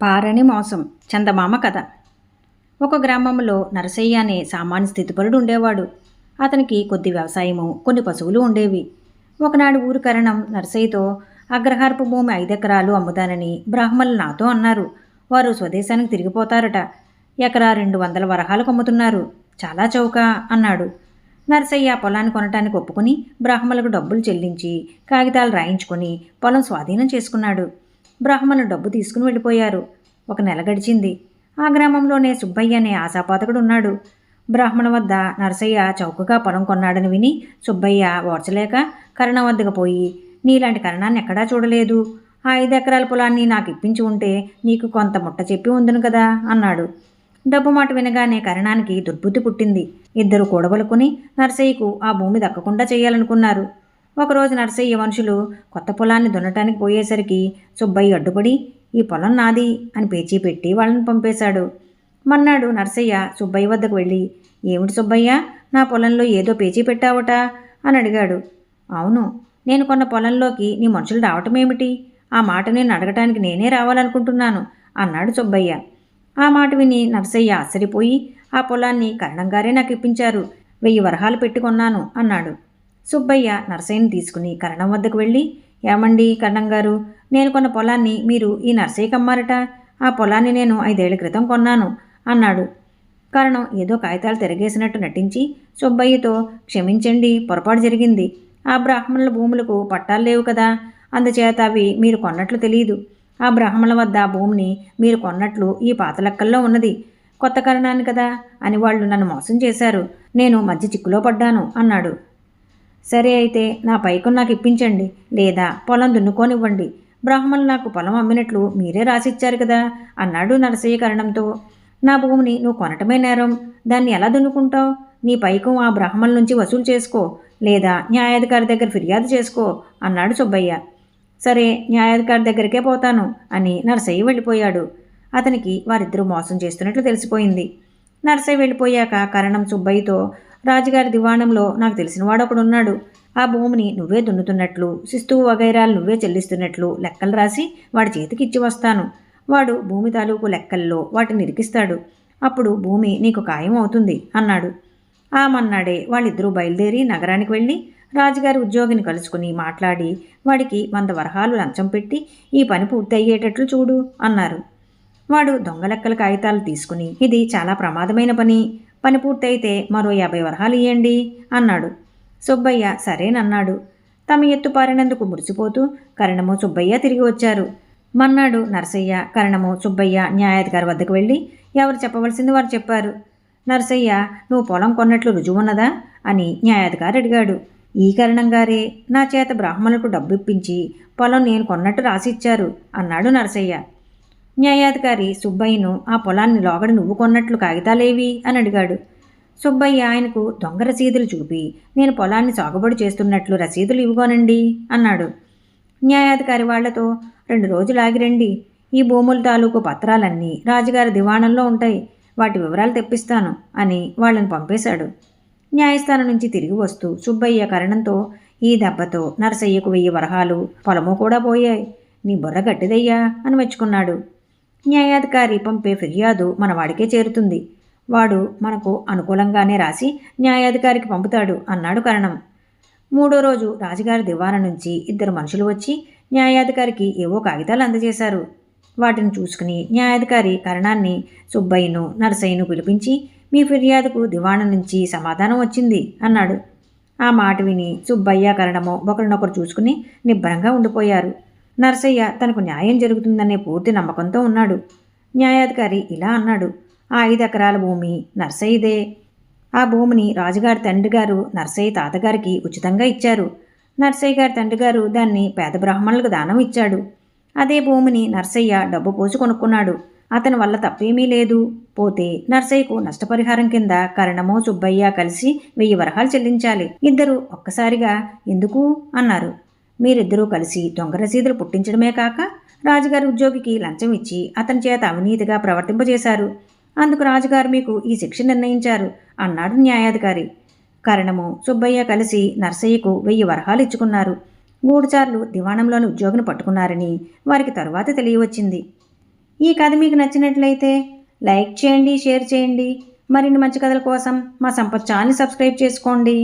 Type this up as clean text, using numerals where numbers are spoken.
పారని మోసం చందమామ కథ. ఒక గ్రామంలో నరసయ్య అనే సామాన్య స్థితిపరుడు ఉండేవాడు. అతనికి కొద్ది వ్యవసాయము, కొన్ని పశువులు ఉండేవి. ఒకనాడు ఊరు కరణం నరసయ్యతో అగ్రహారపు భూమి 5 ఎకరాలు అమ్ముతానని బ్రాహ్మణులు నాతో అన్నారు. వారు స్వదేశానికి తిరిగిపోతారట. ఎకరా 200 వరహాలకు అమ్ముతున్నారు. చాలా చౌక అన్నాడు. నరసయ్య పొలాన్ని కొనటానికి ఒప్పుకుని బ్రాహ్మణులకు డబ్బులు చెల్లించి కాగితాలు రాయించుకొని పొలం స్వాధీనం చేసుకున్నాడు. బ్రాహ్మణులు డబ్బు తీసుకుని వెళ్ళిపోయారు. ఒక నెల గడిచింది. ఆ గ్రామంలోనే సుబ్బయ్య అనే ఆశాపాతకుడు ఉన్నాడు. బ్రాహ్మణ వద్ద నరసయ్య చౌకగా పొలం కొన్నాడని విని సుబ్బయ్య ఓర్చలేక కరణం వద్దకు పోయి, నీలాంటి కరణాన్ని ఎక్కడా చూడలేదు. ఆ 5 ఎకరాల పొలాన్ని నాకు ఇప్పించి ఉంటే నీకు కొంత ముట్ట చెప్పి ఉందును కదా అన్నాడు. డబ్బు మాట వినగానే కరణానికి దుర్బుద్ధి పుట్టింది. ఇద్దరు కూడబలుకుని నరసయ్యకు ఆ భూమి దక్కకుండా చేయాలనుకున్నారు. ఒకరోజు నరసయ్య మనుషులు కొత్త పొలాన్ని దున్నటానికి పోయేసరికి సుబ్బయ్య అడ్డుపడి, ఈ పొలం నాది అని పేచీ పెట్టి వాళ్ళని పంపేశాడు. మన్నాడు నరసయ్య సుబ్బయ్య వద్దకు వెళ్ళి, ఏమిటి సుబ్బయ్య, నా పొలంలో ఏదో పేచీ పెట్టావట అని అడిగాడు. అవును, నేను కొన్న పొలంలోకి నీ మనుషులు రావటమేమిటి? ఆ మాట నేను అడగటానికి నేనే రావాలనుకుంటున్నాను అన్నాడు సుబ్బయ్య. ఆ మాట విని నరసయ్య ఆశ్చర్యపోయి, ఆ పొలాన్ని కరణంగారే నాకు ఇప్పించారు. 1000 వరహాలు పెట్టుకొన్నాను అన్నాడు. సుబ్బయ్య నరసయ్యని తీసుకుని కరణం వద్దకు వెళ్ళి, ఏమండి కరణం గారు, నేను కొన్న పొలాన్ని మీరు ఈ నరసయ్యకి అమ్మారట. ఆ పొలాన్ని నేను 5 ఏళ్ల క్రితం కొన్నాను అన్నాడు. కరణం ఏదో కాగితాలు తిరగేసినట్టు నటించి సుబ్బయ్యతో, క్షమించండి, పొరపాటు జరిగింది. ఆ బ్రాహ్మణుల భూములకు పట్టాలు లేవు కదా, అందుచేత అవి మీరు కొన్నట్లు తెలియదు. ఆ బ్రాహ్మణుల వద్ద భూమిని మీరు కొన్నట్లు ఈ పాత లెక్కల్లో ఉన్నది. కొత్త కరణాన్ని కదా అని వాళ్ళు నన్ను మోసం చేశారు. నేను మధ్య చిక్కులో పడ్డాను అన్నాడు. సరే అయితే నా పైకం నాకు ఇప్పించండి, లేదా పొలం దున్నుకోనివ్వండి. బ్రాహ్మణులు నాకు పొలం అమ్మినట్లు మీరే రాసిచ్చారు కదా అన్నాడు నరసయ్య కరణంతో. నా భూమిని నువ్వు కొనటమే నేరం, దాన్ని ఎలా దున్నుకుంటావు? నీ పైకం ఆ బ్రాహ్మణుల నుంచి వసూలు చేసుకో, లేదా న్యాయాధికారి దగ్గర ఫిర్యాదు చేసుకో అన్నాడు సుబ్బయ్య. సరే, న్యాయాధికారి దగ్గరికే పోతాను అని నరసయ్య వెళ్ళిపోయాడు. అతనికి వారిద్దరూ మోసం చేస్తున్నట్లు తెలిసిపోయింది. నరసయ్య వెళ్ళిపోయాక కరణం సుబ్బయ్యతో, రాజుగారి దివాణంలో నాకు తెలిసినవాడు ఒకడున్నాడు. ఆ భూమిని నువ్వే దున్నుతున్నట్లు, శిస్తువు వగైరాలు నువ్వే చెల్లిస్తున్నట్లు లెక్కలు రాసి వాడి చేతికి ఇచ్చి వస్తాను. వాడు భూమి తాలూకు లెక్కల్లో వాటిని ఇరికిస్తాడు. అప్పుడు భూమి నీకు ఖాయం అవుతుంది అన్నాడు. ఆ మన్నాడే వాళ్ళిద్దరూ బయలుదేరి నగరానికి వెళ్ళి రాజుగారి ఉద్యోగిని కలుసుకుని మాట్లాడి వాడికి 100 వరహాలు లంచం పెట్టి ఈ పని పూర్తి అయ్యేటట్లు చూడు అన్నారు. వాడు దొంగ లెక్కల కాగితాలు తీసుకుని, ఇది చాలా ప్రమాదమైన పని పూర్తయితే మరో 50 వరహాలు ఇయ్యండి అన్నాడు. సుబ్బయ్య సరేనన్నాడు. తమ ఎత్తు పారినందుకు మురిసిపోతూ కరణము సుబ్బయ్య తిరిగి వచ్చారు. మన్నాడు నరసయ్య, కరణము, సుబ్బయ్య న్యాయాధికారి వద్దకు వెళ్ళి ఎవరు చెప్పవలసింది వారు చెప్పారు. నరసయ్య, నువ్వు పొలం కొన్నట్లు రుజువున్నదా అని న్యాయాధికారి అడిగాడు. ఈ కరణంగారే నా చేత బ్రాహ్మణులకు డబ్బు ఇప్పించి పొలం నేను కొన్నట్టు రాసిచ్చారు అన్నాడు నరసయ్య. న్యాయాధికారి సుబ్బయ్యను, ఆ పొలాన్ని లోగడ నువ్వు కొన్నట్లు కాగితాలేవి అని అడిగాడు. సుబ్బయ్య ఆయనకు దొంగ రసీదులు చూపి, నేను పొలాన్ని సాగుబడి చేస్తున్నట్లు రసీదులు ఇవ్వగోనండి అన్నాడు. న్యాయాధికారి వాళ్లతో, 2 రోజులు ఆగిరండి, ఈ భూముల తాలూకు పత్రాలన్నీ రాజుగారి దివాణంలో ఉంటాయి, వాటి వివరాలు తెప్పిస్తాను అని వాళ్ళని పంపేశాడు. న్యాయస్థానం నుంచి తిరిగి వస్తూ సుబ్బయ్య కరణంతో, ఈ దెబ్బతో నరసయ్యకు 1000 వరహాలు, పొలము కూడా పోయాయి. నీ బుర్ర గట్టిదయ్యా అని మెచ్చుకున్నాడు. న్యాయాధికారి పంపే ఫిర్యాదు మనవాడికే చేరుతుంది. వాడు మనకు అనుకూలంగానే రాసి న్యాయాధికారికి పంపుతాడు అన్నాడు కరణం. 3వ రోజు రాజుగారి దివాణం నుంచి 2 మనుషులు వచ్చి న్యాయాధికారికి ఏవో కాగితాలు అందజేశారు. వాటిని చూసుకుని న్యాయాధికారి కరణాన్ని, సుబ్బయ్యను, నరసయ్యను పిలిపించి, మీ ఫిర్యాదుకు దివాణం నుంచి సమాధానం వచ్చింది అన్నాడు. ఆ మాట విని సుబ్బయ్య, కరణము ఒకరినొకరు చూసుకుని నిబ్బరంగా ఉండిపోయారు. నరసయ్య తనకు న్యాయం జరుగుతుందనే పూర్తి నమ్మకంతో ఉన్నాడు. న్యాయాధికారి ఇలా అన్నాడు, ఆ 5 ఎకరాల భూమి నరసయ్యదే. ఆ భూమిని రాజుగారి తండ్రి గారు నరసయ్య తాతగారికి ఉచితంగా ఇచ్చారు. నరసయ్య గారి తండ్రి గారు దాన్ని పేద బ్రాహ్మణులకు దానం ఇచ్చాడు. అదే భూమిని నరసయ్య డబ్బు పోసి కొనుక్కున్నాడు. అతని వల్ల తప్పేమీ లేదు. పోతే నరసయ్యకు నష్టపరిహారం కింద కరణము, సుబ్బయ్య కలిసి 1000 వరహాలు చెల్లించాలి. ఇద్దరు ఒక్కసారిగా ఎందుకు అన్నారు. మీరిద్దరూ కలిసి దొంగ రసీదులు పుట్టించడమే కాక రాజుగారి ఉద్యోగికి లంచం ఇచ్చి అతని చేత అవినీతిగా ప్రవర్తింపజేశారు. అందుకు రాజుగారు మీకు ఈ శిక్ష నిర్ణయించారు అన్నాడు న్యాయాధికారి. కరణము, సుబ్బయ్య కలిసి నరసయ్యకు 1000 వరహాలు ఇచ్చుకున్నారు. 3 సార్లు దివాణంలోని ఉద్యోగిని పట్టుకున్నారని వారికి తరువాత తెలియవచ్చింది. ఈ కథ మీకు నచ్చినట్లయితే లైక్ చేయండి, షేర్ చేయండి. మరిన్ని మంచి కథల కోసం మా సంపత్ ఛానల్ని సబ్స్క్రైబ్ చేసుకోండి.